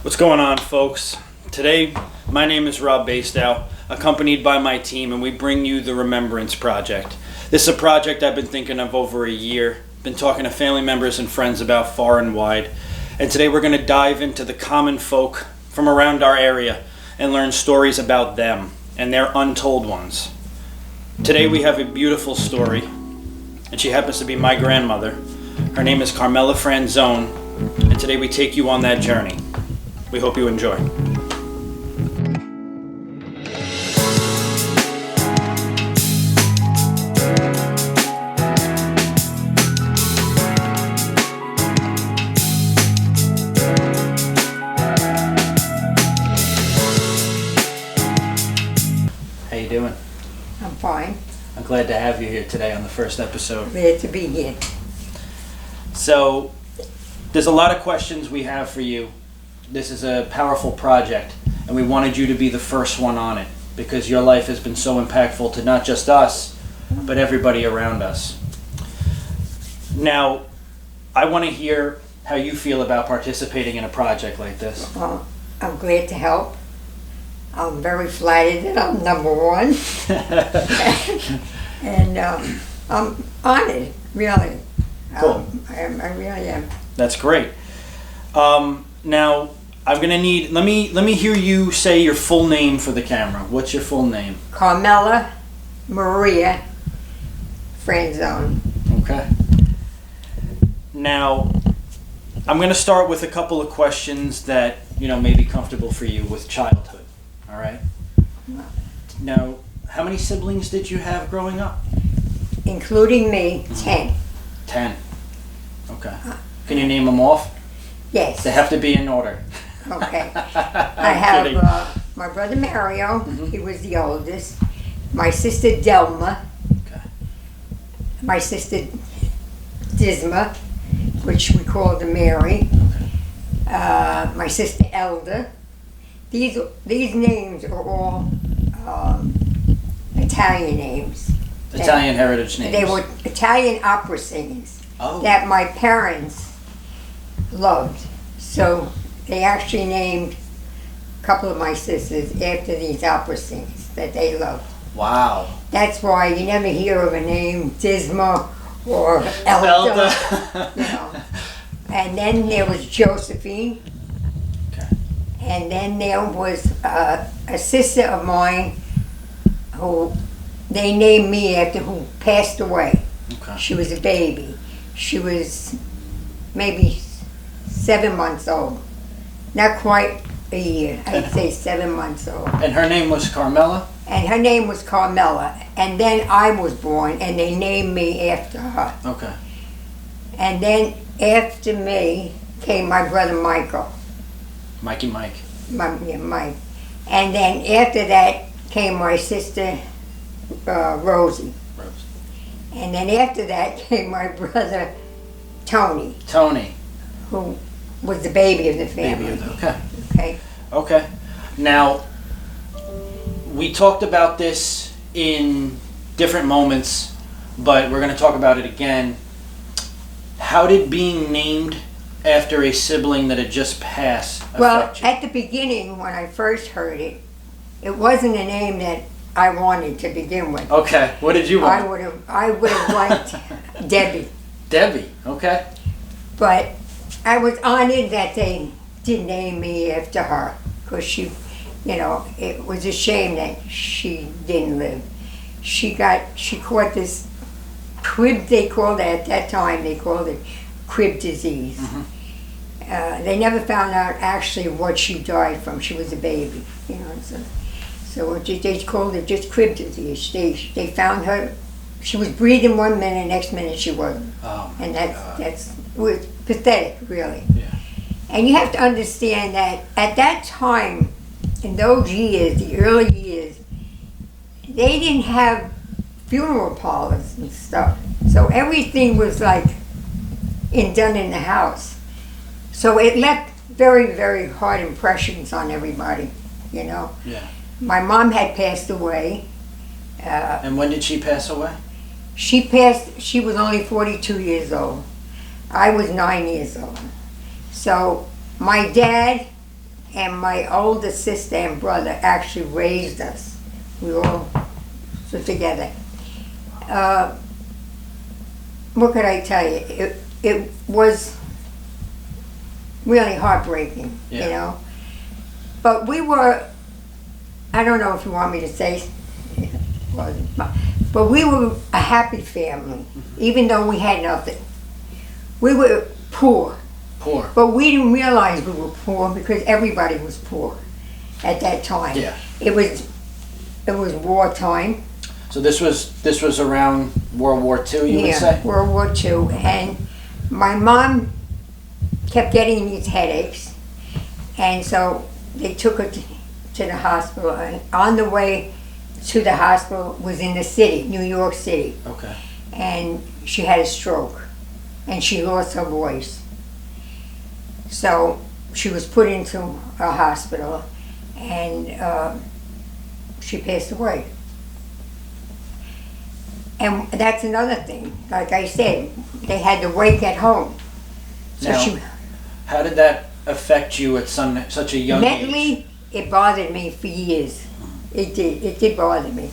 What's going on, folks? Today, my name is Rob Basedow, accompanied by my team, and we bring you the Remembrance Project. This is a project I've been thinking of over a year, been talking to family members and friends about far and wide, and today we're going to dive into the common folk from around our area and learn stories about them and their untold ones. Today we have a beautiful story, and she happens to be my grandmother. Her name is Carmela Franzone, and today we take you on that journey. We hope you enjoy. How you doing? I'm fine. I'm glad to have you here today on the first episode. Glad to be here. So, there's a lot of questions we have for you. This is a powerful project, and we wanted you to be the first one on it because your life has been so impactful to not just us, but everybody around us. Now, I want to hear how you feel about participating in a project like this. I'm glad to help. I'm very flattered that I'm number one. And I'm honored, really. Cool. I really am. That's great. Now, I'm gonna need, let me hear you say your full name for the camera. What's your full name? Carmela Maria Franzone. Okay. Now, I'm gonna start with a couple of questions that, may be comfortable for you with childhood. All right? Now, how many siblings did you have growing up? Including me, 10. 10. Okay. Can you name them off? Yes. They have to be in order. Okay. I have my brother Mario. He was the oldest. My sister Delma. Okay. My sister Disma, which we called her Mary. Okay. My sister Elda. These names are all Italian names. Italian heritage names. They were Italian opera singers that my parents loved. So they actually named a couple of my sisters after these opera singers that they loved. Wow. That's why you never hear of a name Disma or Elda. And then there was Josephine. Okay. And then there was a sister of mine who they named me after, who passed away. Okay. She was a baby. She was maybe 7 months old. Not quite a year. I'd say 7 months old. And her name was Carmela? And her name was Carmela. And then I was born and they named me after her. Okay. And then after me came my brother Michael. Mikey Mike. Mike. And then after that came my sister Rosie. Rose. And then after that came my brother Tony, who was the baby of the family. Okay. Okay. Now, we talked about this in different moments, but we're going to talk about it again. How did being named after a sibling that had just passed affect you? At the beginning, when I first heard it, it wasn't a name that I wanted to begin with. Okay. What did you want? I would have liked Debbie. Debbie. Okay. But I was honored that they did name me after her, because she, it was a shame that she didn't live. She caught this crib, they called it at that time, they called it crib disease. Mm-hmm. They never found out actually what she died from. She was a baby, so they called it just crib disease. They found her, she was breathing one minute, next minute she wasn't. Oh, and it was pathetic, really. Yeah. And you have to understand that at that time, in those years, the early years, they didn't have funeral parlors and stuff. So everything was done in the house. So it left very, very hard impressions on everybody, Yeah. My mom had passed away. And when did she pass away? She was only 42 years old. I was 9 years old. So my dad and my older sister and brother actually raised us. We all stood together. What could I tell you? It was really heartbreaking, you know. But we were, I don't know if you want me to say, but we were a happy family, even though we had nothing. We were poor. Poor. But we didn't realize we were poor because everybody was poor at that time. Yeah. It was wartime. So this was around World War II, you would say? World War II. And my mom kept getting these headaches, and so they took her to the hospital. And on the way to the hospital was in the city, New York City. Okay. And she had a stroke, and she lost her voice. So she was put into a hospital, and she passed away. And that's another thing. Like I said, they had to wake at home. So Now, how did that affect you at such a young age? mentally, it bothered me for years. It did. It did bother me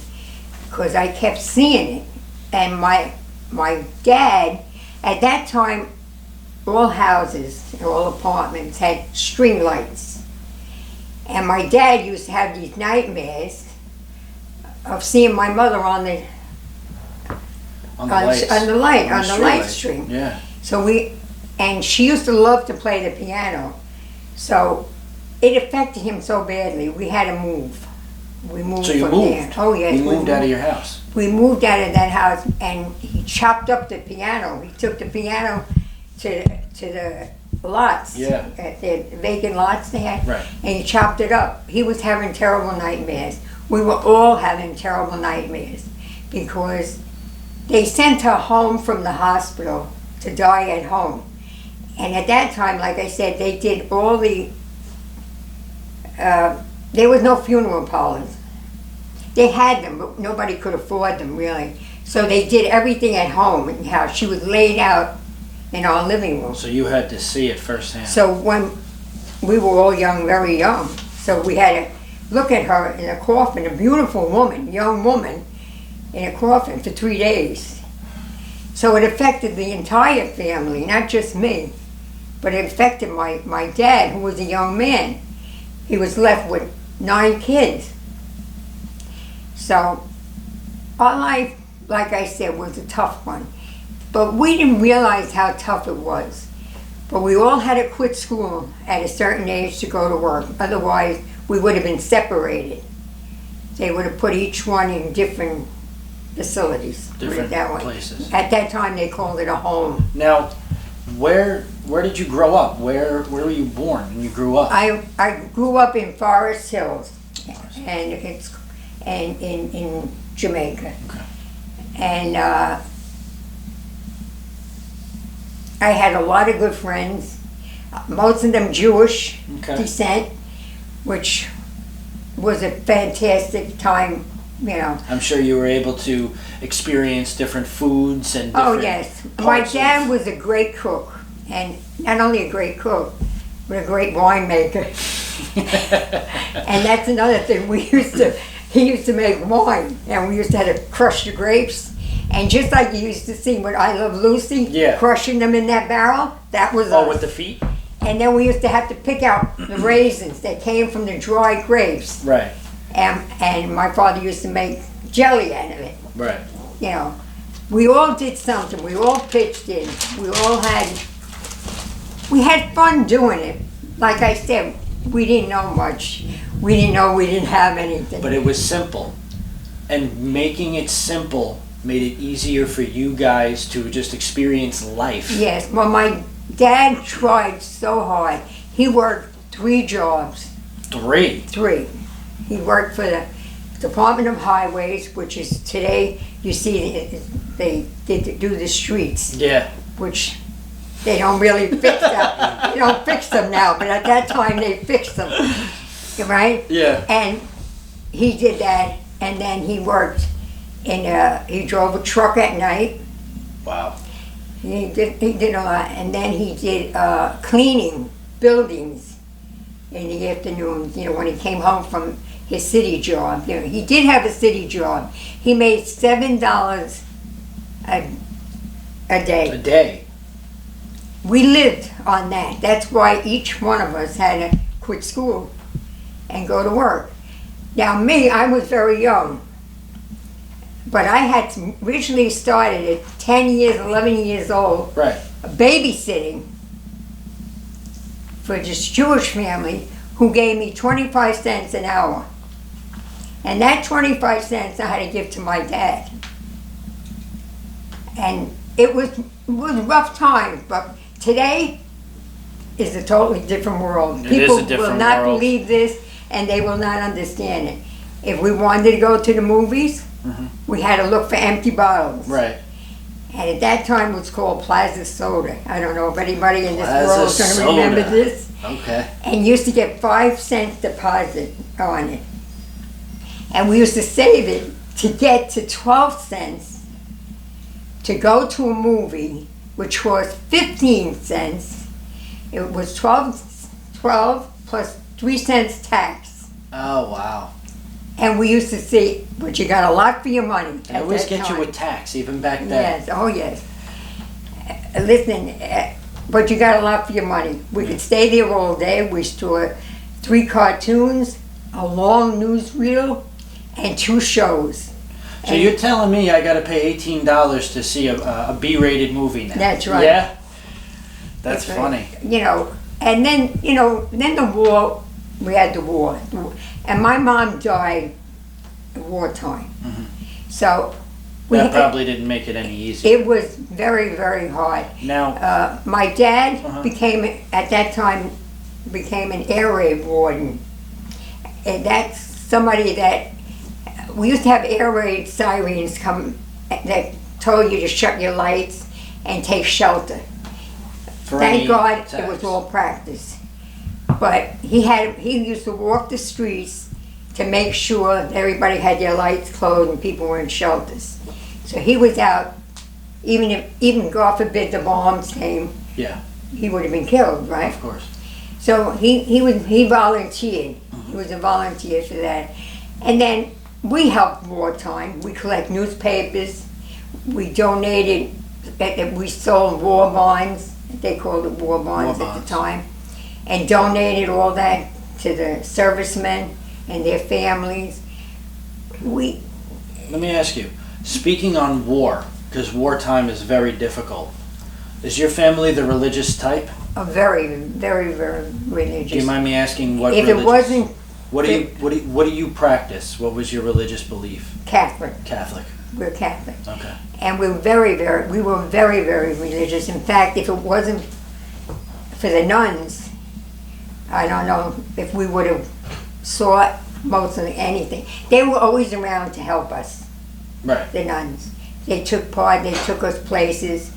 because I kept seeing it. And my dad, at that time, all houses, all apartments had string lights. And my dad used to have these nightmares of seeing my mother on the light string. Yeah. So and she used to love to play the piano. So it affected him so badly. We had to move. We moved. So you from moved? there. Oh yes. You moved out of your house? We moved out of that house, and he chopped up the piano. He took the piano to the lots. Yeah. The vacant lots they had. Right. And he chopped it up. He was having terrible nightmares. We were all having terrible nightmares because they sent her home from the hospital to die at home. And at that time, like I said, they did all the, there was no funeral parlors. They had them, but nobody could afford them, really. So they did everything at home in the house. She was laid out in our living room. So you had to see it firsthand. So when we were all young, very young, so we had to look at her in a coffin, a beautiful woman, young woman, in a coffin for 3 days. So it affected the entire family, not just me, but it affected my dad, who was a young man. He was left with 9 kids. So our life, like I said, was a tough one. But we didn't realize how tough it was. But we all had to quit school at a certain age to go to work. Otherwise, we would have been separated. They would have put each one in different facilities. Different that way. places. At that time, they called it a home. Now, where did you grow up? Where were you born when you grew up? I grew up in Forest Hills, and it's in Jamaica. Okay. And I had a lot of good friends, most of them Jewish descent, which was a fantastic time, you know. I'm sure you were able to experience different foods and different Oh yes, my dad was a great cook, and not only a great cook, but a great winemaker. And that's another thing. He used to make wine, and we used to have to crush the grapes. And just like you used to see with I Love Lucy, crushing them in that barrel, that was us. with the feet? And then we used to have to pick out the raisins that came from the dry grapes. Right. And my father used to make jelly out of it. Right. You know, we all did something. We all pitched in. We had fun doing it. Like I said, we didn't know much. We didn't know we didn't have anything. But it was simple. And making it simple made it easier for you guys to just experience life. Yes, well, my dad tried so hard. He worked 3 jobs. 3? 3. He worked for the Department of Highways, which is today, you see, they do the streets. Yeah. Which they don't really fix that. They don't fix them now, but at that time they fixed them. Right? Yeah. And he did that, and then he worked he drove a truck at night. Wow. He did a lot, and then he did cleaning buildings in the afternoon, when he came home from his city job. He did have a city job. He made $7 a day. A day. We lived on that. That's why each one of us had to quit school and go to work. Now me, I was very young. But I had originally started at 10 years, 11 years old, Right. babysitting for this Jewish family who gave me 25 cents an hour. And that 25 cents I had to give to my dad. And it was rough times, but today is a totally different world. It is People a different will not world. believe this, and they will not understand it. If we wanted to go to the movies, we had to look for empty bottles. Right. And at that time it was called Plaza Soda. I don't know if anybody in this Plaza world is going to Soda. remember this. Okay. And you used to get 5 cents deposit on it. And we used to save it to get to 12 cents to go to a movie, which was 15 cents. It was 12 plus 3 cents tax. Oh, wow. And we used to see, but you got a lot for your money. They always get you with tax, even back then. Yes, oh yes. Listen, but you got a lot for your money. We could stay there all day. We saw 3 cartoons, a long newsreel, and 2 shows. So you're telling me I got to pay $18 to see a B-rated movie now? That's right. Yeah? That's right. funny. And then, then the war, we had the war. And my mom died at wartime. So That probably didn't make it any easier. it was very, very hard. Now, My dad at that time, became an air raid warden. And that's somebody that, we used to have air raid sirens come that told you to shut your lights and take shelter. for any Thank God it attacks. was all practice. But he used to walk the streets to make sure everybody had their lights closed and people were in shelters. So he was out, even God forbid the bombs came, Yeah, he would have been killed, right? of course. So he volunteered. He was a volunteer for that. And then we helped wartime. We collect newspapers. We donated, we sold war bonds. They called it war bonds War at bonds. the time. And donated all that to the servicemen and their families. Let me ask you, speaking on war, because wartime is very difficult, is your family the religious type? A very, very, very religious. Do you mind me asking what If religious? it wasn't What do you practice? What was your religious belief? Catholic, Catholic. we're Catholic. Okay. And we were very, very religious. In fact, if it wasn't for the nuns, I don't know if we would have sought mostly anything. They were always around to help us, Right. the nuns. They took part, they took us places,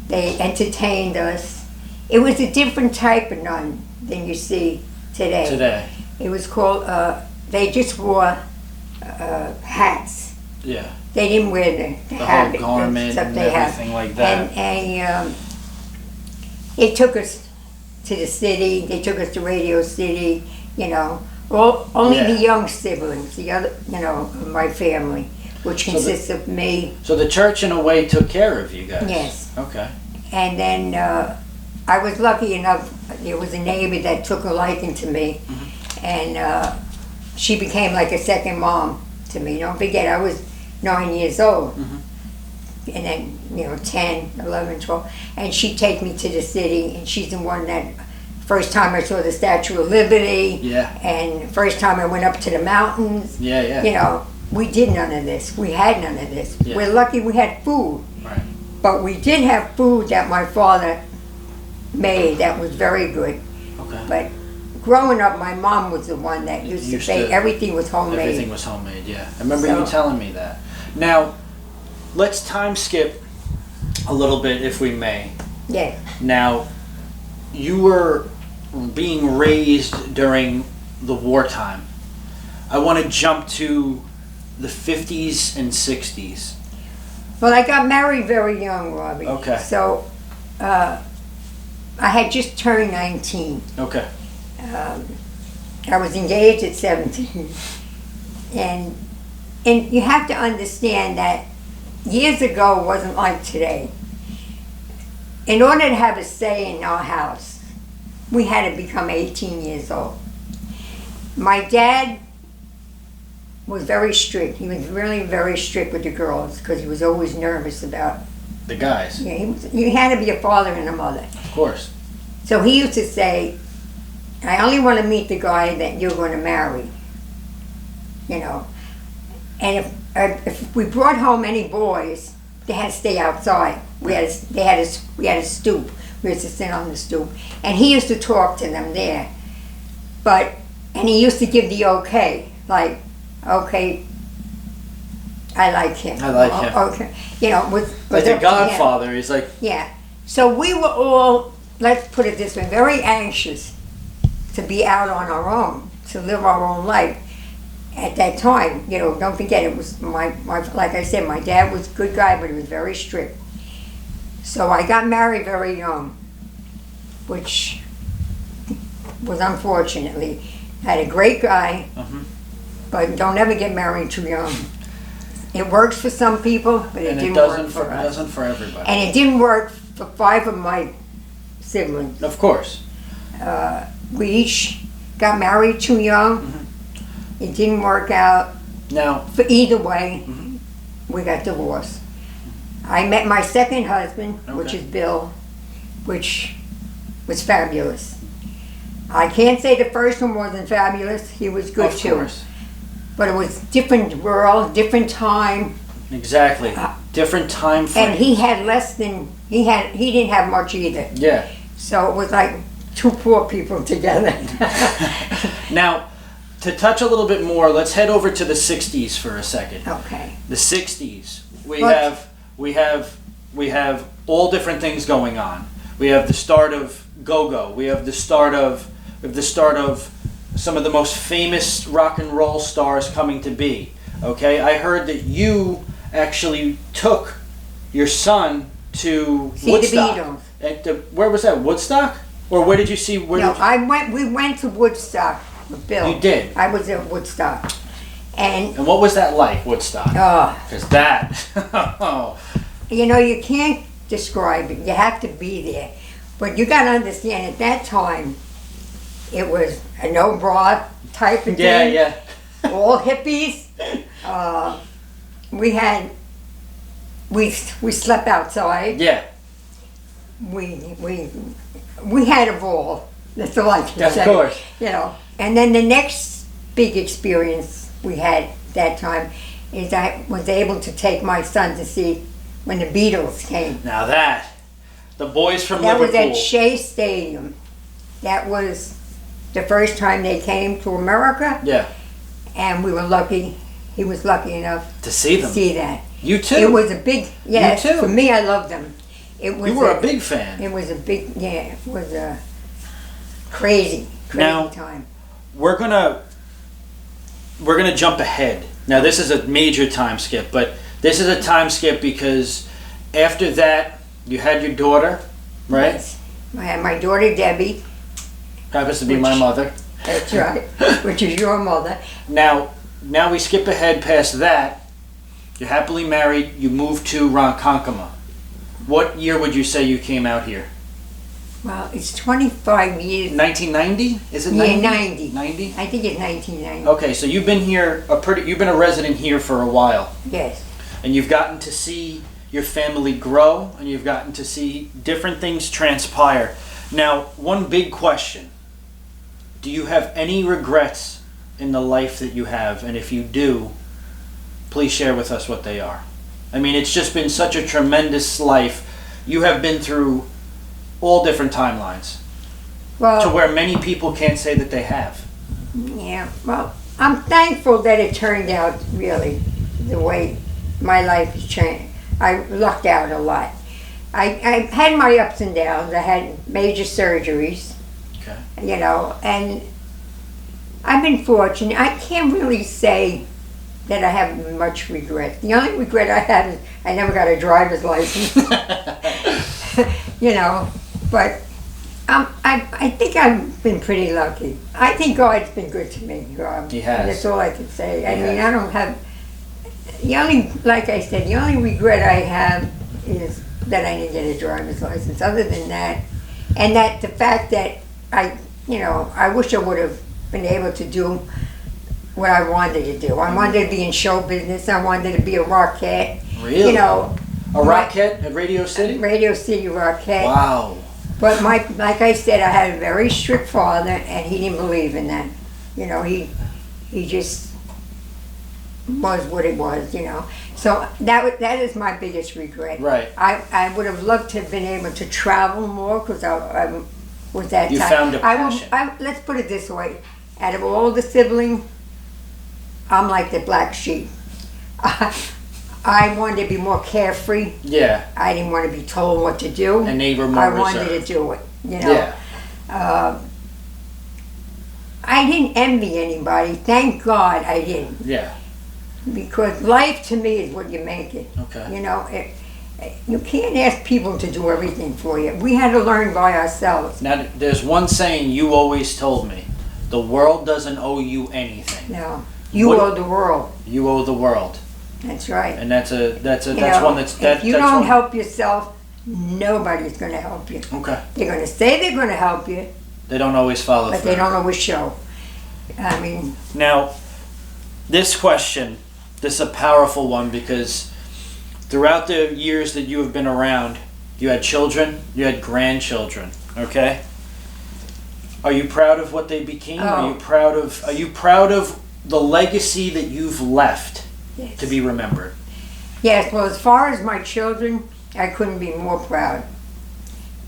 they entertained us. It was a different type of nun than you see today. Today. It was called, they just wore hats. Yeah. They didn't wear the The habit, whole garment stuff and they have. everything like that. And they took us to the city. They took us to Radio City. Only Yeah. the young siblings, the other, of my family, which So consists of me. So the church, in a way, took care of you guys. Yes. Okay. And then I was lucky enough. There was a neighbor that took a liking to me, and she became like a second mom to me. Don't forget, I was 9 years old. And then, 10, 11, 12. And she'd take me to the city, and she's the one that, first time I saw the Statue of Liberty, Yeah. and first time I went up to the mountains. Yeah. We did none of this. We had none of this. Yeah. We're lucky we had food. Right. But we did have food that my father made that was very good. Okay. But growing up, my mom was the one that used to Used say to- everything was homemade. Everything was homemade, yeah. I remember you So- telling me that. Now, let's time skip a little bit, if we may. Yeah. Now, you were being raised during the wartime. I want to jump to the 50s and 60s. Well, I got married very young, Robbie. Okay. So I had just turned 19. Okay. I was engaged at 17. And you have to understand that years ago wasn't like today. In order to have a say in our house, we had to become 18 years old. My dad was very strict. He was really very strict with the girls because he was always nervous about The guys. Yeah, you had to be a father and a mother. Of course. So he used to say, I only want to meet the guy that you're going to marry. You know. And if we brought home any boys, they had to stay outside. We had a stoop. We used to sit on the stoop. And he used to talk to them there. And he used to give the okay. Like, okay, I like him. I like him. Okay. You know, with Like the up to him. Godfather. He's like, Yeah. So we were all, let's put it this way, very anxious to be out on our own, to live our own life. At that time, you know, don't forget, it was my like I said, my dad was a good guy, but he was very strict. So I got married very young, which was unfortunately. Had a great guy, but don't ever get married too young. It works for some people, but it didn't work for us. It doesn't for everybody. And it didn't work for 5 of my siblings. Of course. We each got married too young. It didn't work out. Now, For either way, we got divorced. I met my second husband, which Okay. is Bill, which was fabulous. I can't say the first one wasn't fabulous. He was good too. of course. But it was different world, different time, Exactly. Different time frame. and he had less than he didn't have much either. Yeah. So it was like 2 poor people together. Now, to touch a little bit more, let's head over to the 60s for a second. Okay. The 60s. What? We have all different things going on. We have the start of go-go. We have the start of some of the most famous rock and roll stars coming to be. Okay? I heard that you actually took your son to See Woodstock. the Beatles. Where was that? Woodstock? Or where did you see? We went to Woodstock with Bill. You did? I was at Woodstock. And And what was that like, Woodstock? Because that, you know, you can't describe it. You have to be there. But you got to understand, at that time, it was a no bra type of thing. yeah. All hippies. We slept outside. Yeah, We had a ball. That's all I can of say. course. You know. And then the next big experience we had that time is I was able to take my son to see when the Beatles came. Now the boys from That was Liverpool. at Shea Stadium. That was the first time they came to America, Yeah, and we were lucky. He was lucky enough to see to them. see that. You too. It was a big, yes, too. for me, I loved them. It was You were a big fan. It was a big, yeah, it was a crazy Now- time. We're gonna jump ahead. Now this is a major time skip, but this is a time skip because after that you had your daughter, right? Yes. I had my daughter Debbie, Happens to be my Which- mother. that's right, which is your mother. Now we skip ahead past that. You're happily married. You moved to Ronkonkoma. What year would you say you came out here? Well, it's 25 years. 1990? Is it Yeah, 90? 90. 90? I think it's 1990. Okay, so you've been here you've been a resident here for a while, Yes. and you've gotten to see your family grow, and you've gotten to see different things transpire. Now, one big question: do you have any regrets in the life that you have? And if you do, please share with us what they are. I mean, it's just been such a tremendous life. You have been through all different timelines to Well, where many people can't say that they have. yeah. Well, I'm thankful that it turned out really the way my life has changed. I lucked out a lot. I had my ups and downs. I had major surgeries. Okay. You know, and I've been fortunate. I can't really say that I have much regret. The only regret I have is I never got a driver's license. You know, but I I think I've been pretty lucky. I think God's been good to me. He has. That's all I can say. I He mean, has. I don't have, like I said, the only regret I have is that I didn't get a driver's license. Other than that, and that the fact that I wish I would have been able to do what I wanted to do. I wanted to be in show business. I wanted to be a rockette. Really? You know, A rockette at Radio City? Radio City rockette. Wow. But like I said, I had a very strict father, and he didn't believe in that. You know, he just was what it was. You know, so that is my biggest regret. Right. I would have loved to have been able to travel more because I was that You time. found a passion. Let's put it this way: out of all the siblings, I'm like the black sheep. I wanted to be more carefree. Yeah. I didn't want to be told what to do. And they were more I wanted reserved. to do it, you know. Yeah. I didn't envy anybody. Thank God I didn't. Yeah. Because life to me is what you make it. Okay. You know, you can't ask people to do everything for you. We had to learn by ourselves. Now, there's one saying you always told me: the world doesn't owe you anything. No, you What- owe the world. You owe the world, That's right. and that's You one that's that. if you that's don't one- help yourself, nobody's going to help you. Okay. They're going to say they're going to help you, They don't always follow but through. they don't always show. I mean, Now, this question, this is a powerful one because throughout the years that you have been around, you had children, you had grandchildren. Okay. Are you proud of what they became? Are you proud of the legacy that you've left yes. to be remembered? Yes, well, as far as my children, I couldn't be more proud.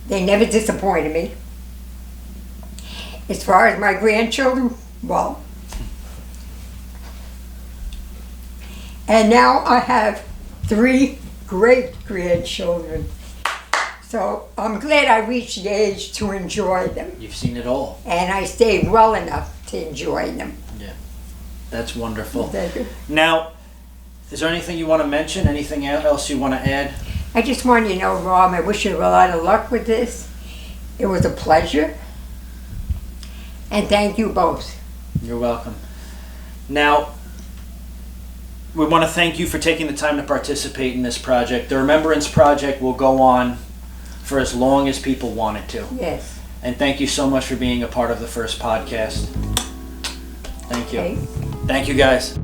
They never disappointed me. As far as my grandchildren, well. And now I have 3 great grandchildren. So I'm glad I reached the age to enjoy them. You've seen it all. And I stayed well enough to enjoy them. That's wonderful. Thank you. Now, is there anything you want to mention? Anything else you want to add? I just want you to know, Rob, I wish you a lot of luck with this. It was a pleasure. And thank you both. You're welcome. Now, we want to thank you for taking the time to participate in this project. The Remembrance Project will go on for as long as people want it to. Yes. And thank you so much for being a part of the first podcast. Thank you. Okay. Thank you, guys.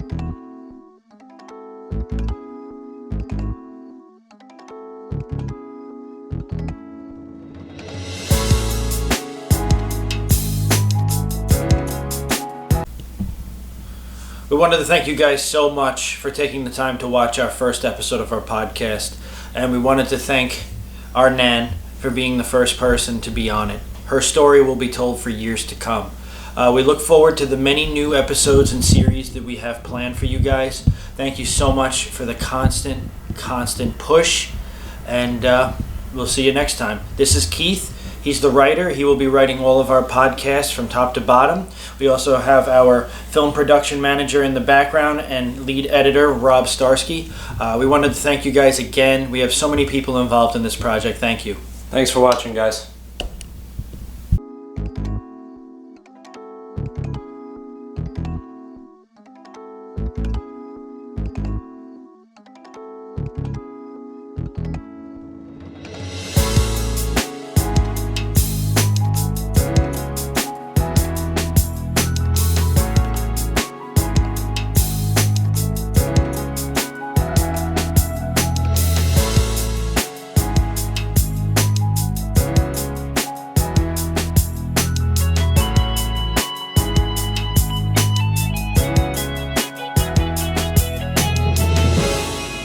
We wanted to thank you guys so much for taking the time to watch our first episode of our podcast. And we wanted to thank our Nan for being the first person to be on it. Her story will be told for years to come. We look forward to the many new episodes and series that we have planned for you guys. Thank you so much for the constant push. And we'll see you next time. This is Keith. He's the writer. He will be writing all of our podcasts from top to bottom. We also have our film production manager in the background and lead editor, Rob Starsky. We wanted to thank you guys again. We have so many people involved in this project. Thank you. Thanks for watching, guys.